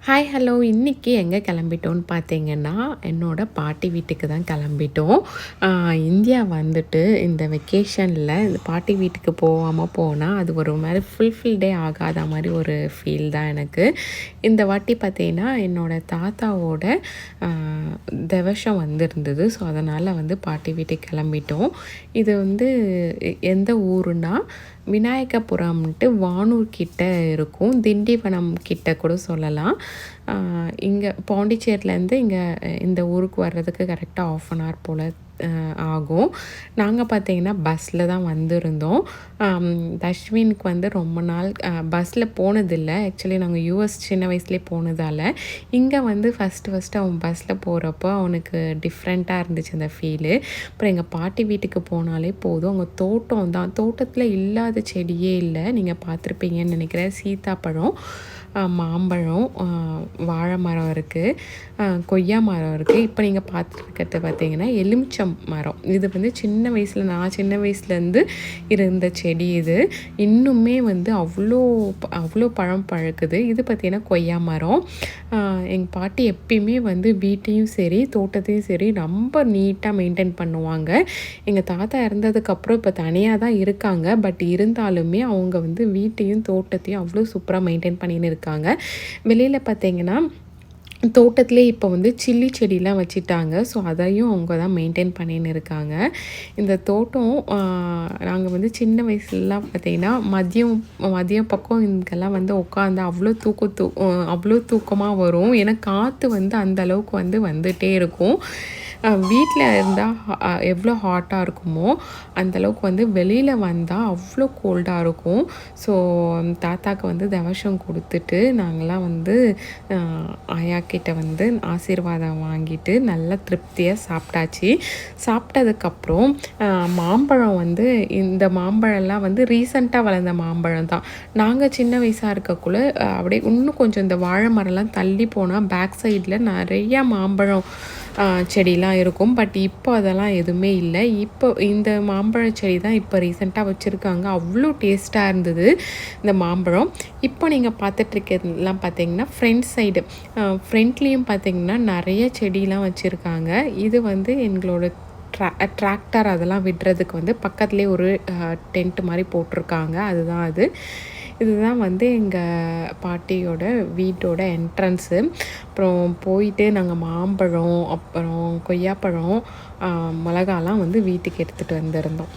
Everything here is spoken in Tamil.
ஹாய் ஹலோ இன்றைக்கி எங்கே கிளம்பிட்டோன்னு பார்த்தீங்கன்னா என்னோடய பாட்டி வீட்டுக்கு தான் கிளம்பிட்டோம். இந்தியா வந்துட்டு இந்த வெக்கேஷனில் இந்த பாட்டி வீட்டுக்கு போகாமல் போனால் அது ஒரு மாதிரி ஃபுல்ஃபில்டே ஆகாத மாதிரி ஒரு ஃபீல் தான் எனக்கு. இந்த வாட்டி பார்த்தீங்கன்னா என்னோடய தாத்தாவோட திவசம் வந்திருந்தது. ஸோ அதனால் வந்து பாட்டி வீட்டுக்கு கிளம்பிட்டோம். இது வந்து எந்த ஊருன்னா விநாயகபுரம்ன்ட்டு வானூர் கிட்ட இருக்கும். திண்டிவனம் கிட்ட கூட சொல்லலாம். இங்கே பாண்டிச்சேரியிலேருந்து இந்த ஊருக்கு வர்றதுக்கு கரெக்டாக 1/2 அன் ஹவர் போல் ஆகும். நாங்கள் பார்த்தீங்கன்னா பஸ்ஸில் தான் வந்திருந்தோம். தஷ்வினுக்கு வந்து ரொம்ப நாள் பஸ்ஸில் போனதில்லை. ஆக்சுவலி நாங்கள் யூஎஸ் சின்ன வயசுலேயே போனதால் இங்கே வந்து ஃபஸ்ட்டு அவன் பஸ்ஸில் போகிறப்போ அவனுக்கு டிஃப்ரெண்ட்டாக இருந்துச்சு அந்த ஃபீலு. அப்புறம் எங்கள் பாட்டி வீட்டுக்கு போனாலே போதும், அவங்க தோட்டம் தான். தோட்டத்தில் இல்லாத செடியே இல்லை. நீங்கள் பார்த்துருப்பீங்கன்னு நினைக்கிறேன். சீத்தாப்பழம், மாம்பழம், வாழை மரம் இருக்குது, கொய்யா மரம் இருக்குது. இப்போ நீங்கள் பார்த்துருக்கிறது பார்த்தீங்கன்னா எலுமிச்சம் மரம். இது வந்து நான் சின்ன வயசுலேருந்து இருந்த செடி. இது இன்னுமே வந்து அவ்வளோ பழம் பழுக்குது. இது பார்த்திங்கன்னா கொய்யா மரம். எங்கள் பாட்டி எப்பயுமே வந்து வீட்டையும் சரி தோட்டத்தையும் சரி ரொம்ப நீட்டாக மெயின்டைன் பண்ணுவாங்க. எங்கள் தாத்தா இறந்ததுக்கப்புறம் இப்போ தனியாக தான் இருக்காங்க. பட் இருந்தாலுமே அவங்க வந்து வீட்டையும் தோட்டத்தையும் அவ்வளோ சூப்பராக மெயின்டைன் பண்ணின்னு இருக்காங்க. வெளியில் பார்த்தீங்கன்னா தோட்டத்திலே இப்போ வந்து சில்லி செடிலாம் வச்சுட்டாங்க. ஸோ அதையும் அவங்க தான் மெயின்டைன் பண்ணின்னு இருக்காங்க. இந்த தோட்டம் நாங்கள் வந்து சின்ன வயசுலலாம் பார்த்திங்கன்னா மதியம் பக்கம் இங்கெல்லாம் வந்து உட்காந்து அவ்வளோ தூக்கமாக வரும். ஏன்னா காற்று வந்து அந்தளவுக்கு வந்து வந்துகிட்டே இருக்கும். வீட்டில் இருந்தால் எவ்வளோ ஹாட்டாக இருக்குமோ அந்தளவுக்கு வந்து வெளியில் வந்தால் அவ்வளோ கோல்டாக இருக்கும். ஸோ தாத்தாக்கு வந்து தவசம் கொடுத்துட்டு நாங்கள்லாம் வந்து ஆயாக்கிட்ட வந்து ஆசீர்வாதம் வாங்கிட்டு நல்லா திருப்தியாக சாப்பிட்டாச்சு. சாப்பிட்டதுக்கப்புறம் மாம்பழம் வந்து இந்த மாம்பழம்லாம் வந்து ரீசண்டாக வளர்ந்த மாம்பழம் தான். நாங்கள் சின்ன வயசாக இருக்கக்குள்ள அப்படியே இன்னும் கொஞ்சம் இந்த வாழை மரம்லாம் தள்ளி போனால் பேக் சைடில் நிறையா மாம்பழம் செடிலாம் இருக்கும். பட் இப்போ அதெல்லாம் எதுவுமே இல்லை. இப்போ இந்த மாம்பழ செடி தான் இப்போ ரீசெண்டாக வச்சுருக்காங்க. அவ்வளோ டேஸ்ட்டாக இருந்தது இந்த மாம்பழம். இப்போ நீங்கள் பார்த்துட்ருக்கிறதுலாம் பார்த்தீங்கன்னா ஃப்ரண்ட்லேயும் பார்த்தீங்கன்னா நிறைய செடிலாம் வச்சுருக்காங்க. இது வந்து எங்களோட டிராக்டர் அதெல்லாம் விடுறதுக்கு வந்து பக்கத்துலேயே ஒரு டென்ட் மாதிரி போட்டிருக்காங்க. இதுதான் வந்து எங்கள் பாட்டியோட வீட்டோட என்ட்ரன்ஸு. அப்புறம் போயிட்டு நாங்கள் மாம்பழம், அப்புறம் கொய்யாப்பழம், மிளகாலாம் வந்து வீட்டுக்கு எடுத்துகிட்டு வந்திருந்தோம்.